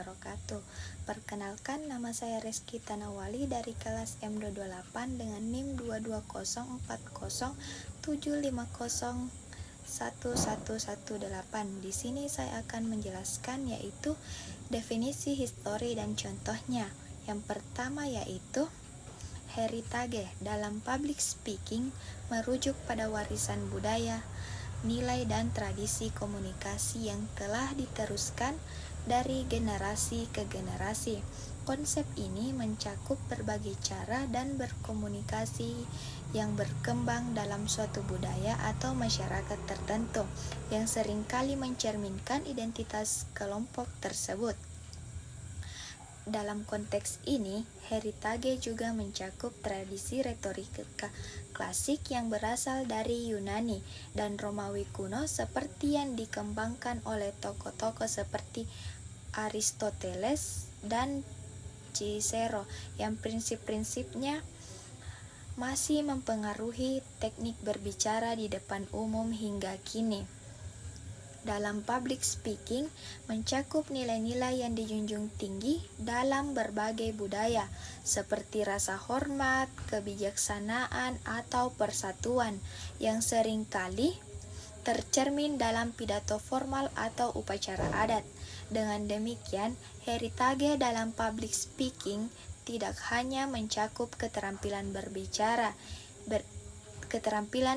wabarakatuh. Perkenalkan, nama saya Reski Tanawali dari kelas M228 dengan NIM 2204075011118. Di sini saya akan menjelaskan yaitu definisi histori dan contohnya. Yang pertama yaitu heritage. Dalam public speaking merujuk pada warisan budaya, nilai dan tradisi komunikasi yang telah diteruskan dari generasi ke generasi. Konsep ini mencakup berbagai cara dan berkomunikasi yang berkembang dalam suatu budaya atau masyarakat tertentu yang seringkali mencerminkan identitas kelompok tersebut. Dalam konteks ini, heritage juga mencakup tradisi retorika klasik yang berasal dari Yunani dan Romawi kuno seperti yang dikembangkan oleh tokoh-tokoh seperti Aristoteles dan Cicero yang prinsip-prinsipnya masih mempengaruhi teknik berbicara di depan umum hingga kini. Dalam public speaking mencakup nilai-nilai yang dijunjung tinggi dalam berbagai budaya seperti rasa hormat, kebijaksanaan, atau persatuan yang seringkali tercermin dalam pidato formal atau upacara adat. Dengan demikian, heritage dalam public speaking tidak hanya mencakup keterampilan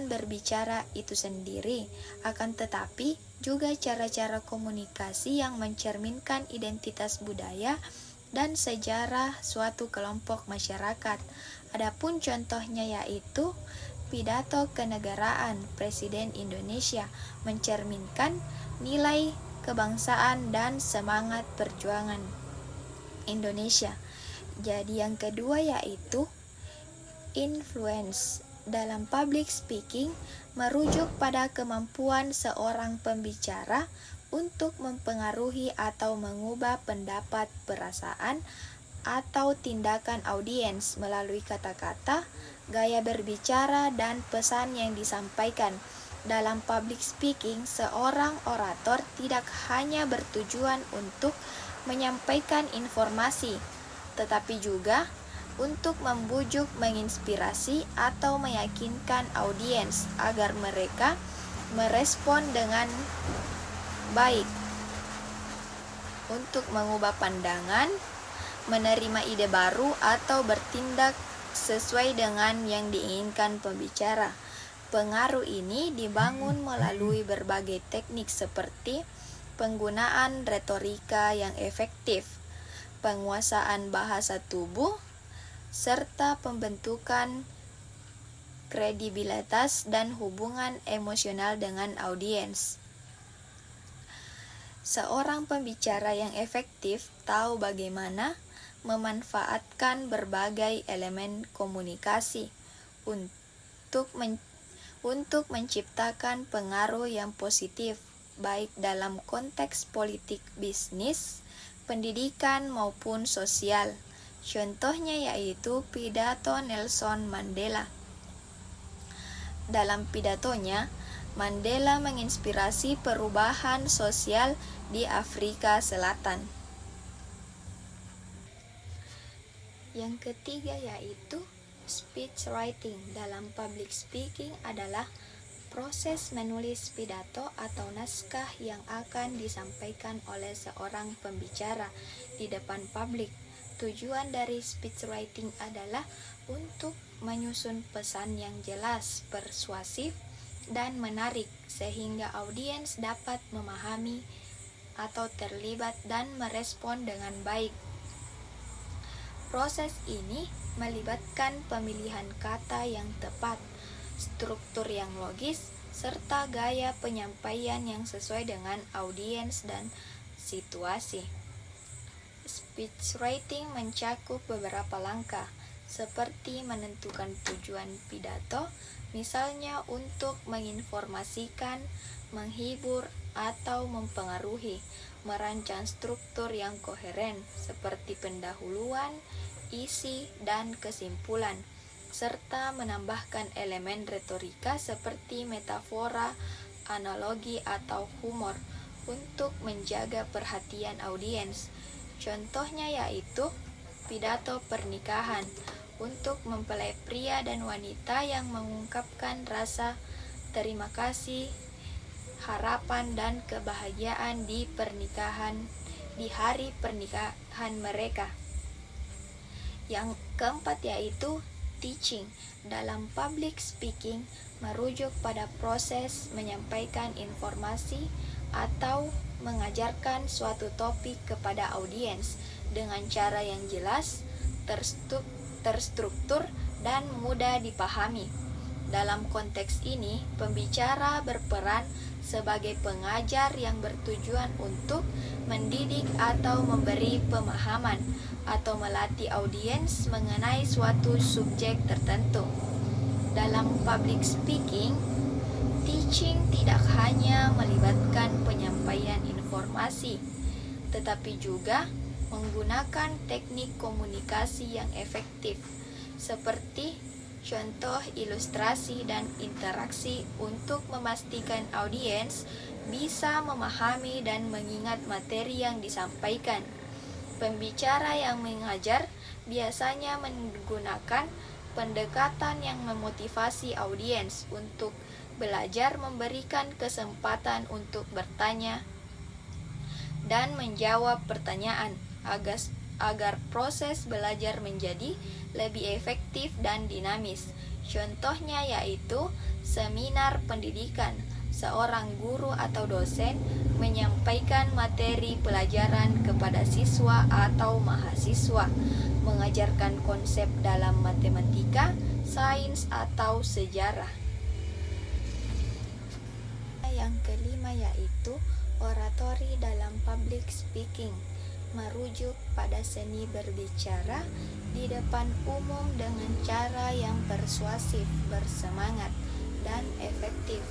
berbicara itu sendiri, akan tetapi juga cara-cara komunikasi yang mencerminkan identitas budaya dan sejarah suatu kelompok masyarakat. Adapun contohnya yaitu pidato kenegaraan Presiden Indonesia mencerminkan nilai kebangsaan dan semangat perjuangan Indonesia. Jadi yang kedua yaitu influence. Dalam public speaking merujuk pada kemampuan seorang pembicara untuk mempengaruhi atau mengubah pendapat, perasaan, atau tindakan audiens melalui kata-kata, gaya berbicara, dan pesan yang disampaikan. Dalam public speaking, seorang orator tidak hanya bertujuan untuk menyampaikan informasi, tetapi juga untuk membujuk, menginspirasi, atau meyakinkan audiens agar mereka merespon dengan baik untuk mengubah pandangan, menerima ide baru, atau bertindak sesuai dengan yang diinginkan pembicara. Pengaruh ini dibangun melalui berbagai teknik seperti penggunaan retorika yang efektif, penguasaan bahasa tubuh, serta pembentukan kredibilitas dan hubungan emosional dengan audiens. Seorang pembicara yang efektif tahu bagaimana memanfaatkan berbagai elemen komunikasi untuk menciptakan pengaruh yang positif, baik dalam konteks politik, bisnis, pendidikan, maupun sosial. Contohnya yaitu pidato Nelson Mandela. Dalam pidatonya, Mandela menginspirasi perubahan sosial di Afrika Selatan. Yang ketiga yaitu speech writing. Dalam public speaking adalah proses menulis pidato atau naskah yang akan disampaikan oleh seorang pembicara di depan publik. Tujuan dari speech writing adalah untuk menyusun pesan yang jelas, persuasif, dan menarik sehingga audiens dapat memahami atau terlibat dan merespon dengan baik. Proses ini melibatkan pemilihan kata yang tepat, struktur yang logis, serta gaya penyampaian yang sesuai dengan audiens dan situasi. Speech writing mencakup beberapa langkah, seperti menentukan tujuan pidato, misalnya untuk menginformasikan, menghibur, atau mempengaruhi, merancang struktur yang koheren, seperti pendahuluan, isi, dan kesimpulan, serta menambahkan elemen retorika seperti metafora, analogi, atau humor untuk menjaga perhatian audiens. Contohnya yaitu pidato pernikahan untuk mempelai pria dan wanita yang mengungkapkan rasa terima kasih, harapan, dan kebahagiaan di hari pernikahan mereka. Yang keempat yaitu teaching. Dalam public speaking merujuk pada proses menyampaikan informasi atau mengajarkan suatu topik kepada audiens dengan cara yang jelas, terstruktur, dan mudah dipahami. Dalam konteks ini, pembicara berperan sebagai pengajar yang bertujuan untuk mendidik atau memberi pemahaman atau melatih audiens mengenai suatu subjek tertentu. Dalam public speaking, teaching tidak hanya melibatkan penyampaian informasi, tetapi juga menggunakan teknik komunikasi yang efektif, seperti contoh ilustrasi dan interaksi untuk memastikan audiens bisa memahami dan mengingat materi yang disampaikan. Pembicara yang mengajar biasanya menggunakan pendekatan yang memotivasi audiens untuk belajar, memberikan kesempatan untuk bertanya dan menjawab pertanyaan agar proses belajar menjadi lebih efektif dan dinamis. Contohnya yaitu seminar pendidikan. Seorang guru atau dosen menyampaikan materi pelajaran kepada siswa atau mahasiswa, mengajarkan konsep dalam matematika, sains, atau sejarah. Yang kelima yaitu oratori dalam public speaking, merujuk pada seni berbicara di depan umum dengan cara yang persuasif, bersemangat, dan efektif.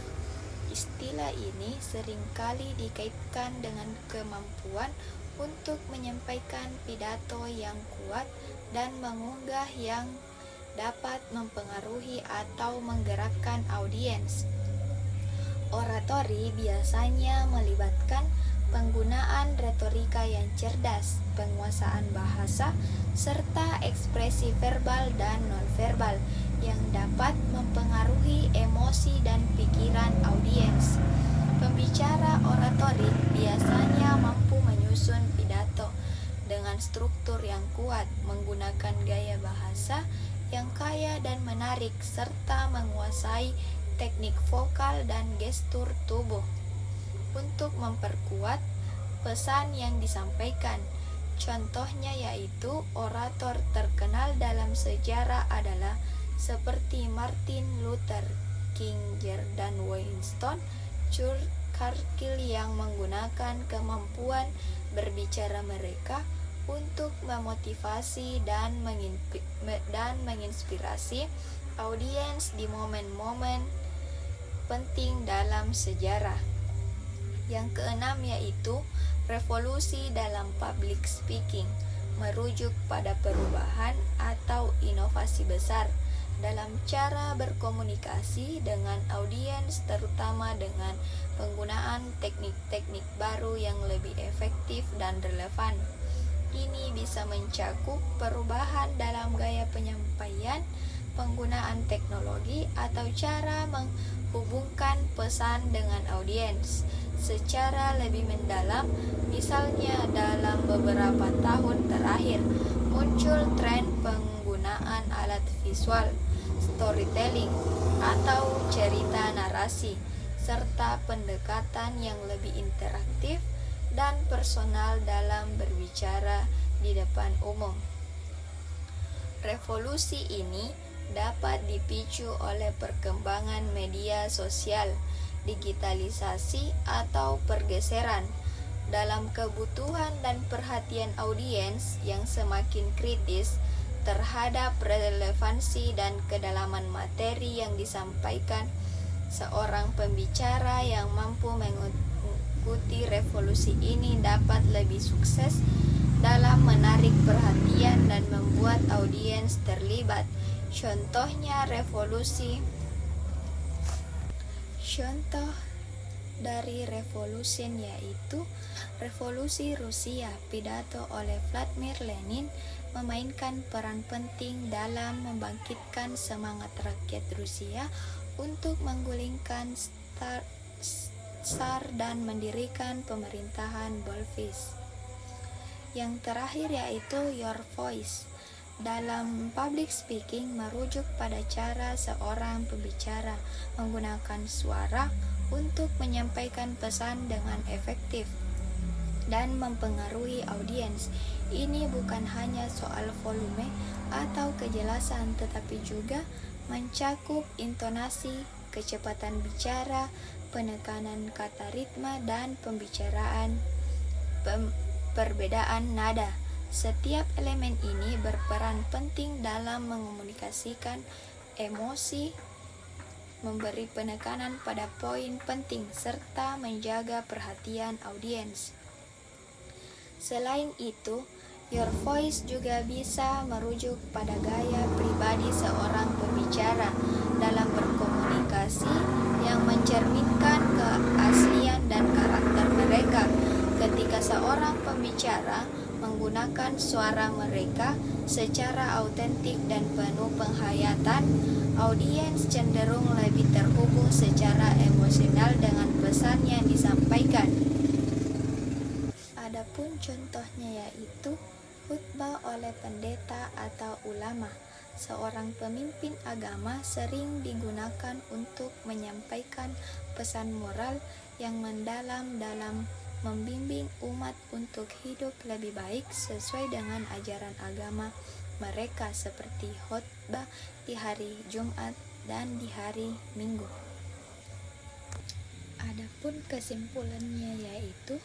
Istilah ini seringkali dikaitkan dengan kemampuan untuk menyampaikan pidato yang kuat dan mengunggah yang dapat mempengaruhi atau menggerakkan audiens. Oratori biasanya melibatkan penggunaan retorika yang cerdas, penguasaan bahasa, serta ekspresi verbal dan nonverbal yang dapat mempengaruhi emosi dan pikiran audiens. Pembicara oratori biasanya mampu menyusun pidato dengan struktur yang kuat, menggunakan gaya bahasa yang kaya dan menarik, serta menguasai teknik vokal dan gestur tubuh untuk memperkuat pesan yang disampaikan. Contohnya yaitu orator terkenal dalam sejarah adalah seperti Martin Luther King dan Winston Churchill yang menggunakan kemampuan berbicara mereka untuk memotivasi dan menginspirasi audiens di momen-momen penting dalam sejarah. Yang keenam yaitu revolusi dalam public speaking, merujuk pada perubahan atau inovasi besar dalam cara berkomunikasi dengan audiens, terutama dengan penggunaan teknik-teknik baru yang lebih efektif dan relevan. Ini bisa mencakup perubahan dalam gaya penyampaian, penggunaan teknologi, atau cara menghubungkan pesan dengan audiens secara lebih mendalam. Misalnya dalam beberapa tahun terakhir muncul tren penggunaan alat visual, storytelling, atau cerita narasi, serta pendekatan yang lebih interaktif dan personal dalam berbicara di depan umum. Revolusi ini dapat dipicu oleh perkembangan media sosial, digitalisasi, atau pergeseran dalam kebutuhan dan perhatian audiens yang semakin kritis terhadap relevansi dan kedalaman materi yang disampaikan. Seorang pembicara yang mampu mengikuti revolusi ini dapat lebih sukses dalam menarik perhatian dan membuat audiens terlibat. Contoh dari revolution, yaitu Revolusi Rusia. Pidato oleh Vladimir Lenin memainkan peran penting dalam membangkitkan semangat rakyat Rusia untuk menggulingkan Tsar dan mendirikan pemerintahan Bolshevik. Yang terakhir yaitu Your Voice. Dalam public speaking merujuk pada cara seorang pembicara menggunakan suara untuk menyampaikan pesan dengan efektif dan mempengaruhi audiens. Ini bukan hanya soal volume atau kejelasan, tetapi juga mencakup intonasi, kecepatan bicara, penekanan kata ritme, dan perbedaan nada. Setiap elemen ini berperan penting dalam mengomunikasikan emosi, memberi penekanan pada poin penting, serta menjaga perhatian audiens. Selain itu, Your Voice juga bisa merujuk pada gaya pribadi seorang pembicara dalam berkomunikasi yang mencerminkan keaslian dan karakter mereka. Ketika seorang pembicara menggunakan suara mereka secara autentik dan penuh penghayatan, audiens cenderung lebih terhubung secara emosional dengan pesan yang disampaikan. Adapun contohnya yaitu khutbah oleh pendeta atau ulama. Seorang pemimpin agama sering digunakan untuk menyampaikan pesan moral yang mendalam dalam membimbing umat untuk hidup lebih baik sesuai dengan ajaran agama mereka, seperti khotbah di hari Jumat dan di hari Minggu. Adapun kesimpulannya yaitu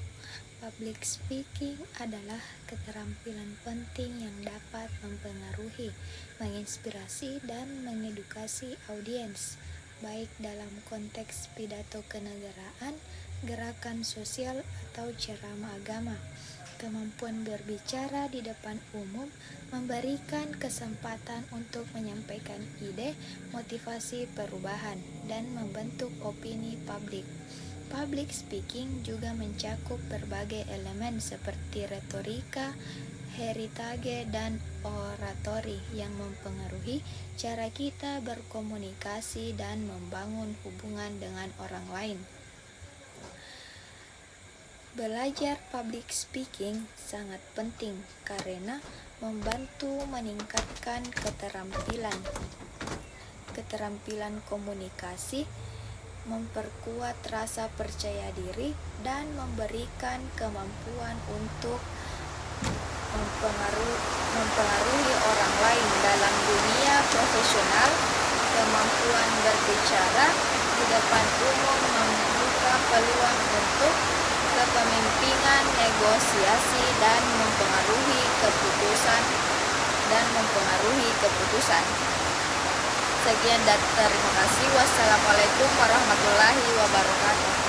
public speaking adalah keterampilan penting yang dapat mempengaruhi, menginspirasi, dan mengedukasi audiens, baik dalam konteks pidato kenegaraan, gerakan sosial, atau ceramah agama. Kemampuan berbicara di depan umum memberikan kesempatan untuk menyampaikan ide, motivasi perubahan, dan membentuk opini publik. Public speaking juga mencakup berbagai elemen seperti retorika, heritage, dan oratori yang mempengaruhi cara kita berkomunikasi dan membangun hubungan dengan orang lain. Belajar public speaking sangat penting karena membantu meningkatkan keterampilan komunikasi, memperkuat rasa percaya diri, dan memberikan kemampuan untuk mempengaruhi orang lain dalam dunia profesional. Kemampuan berbicara di depan umum membuka peluang untuk kepemimpinan, negosiasi, dan mempengaruhi keputusan. Sekian dan terima kasih. Wassalamualaikum warahmatullahi wabarakatuh.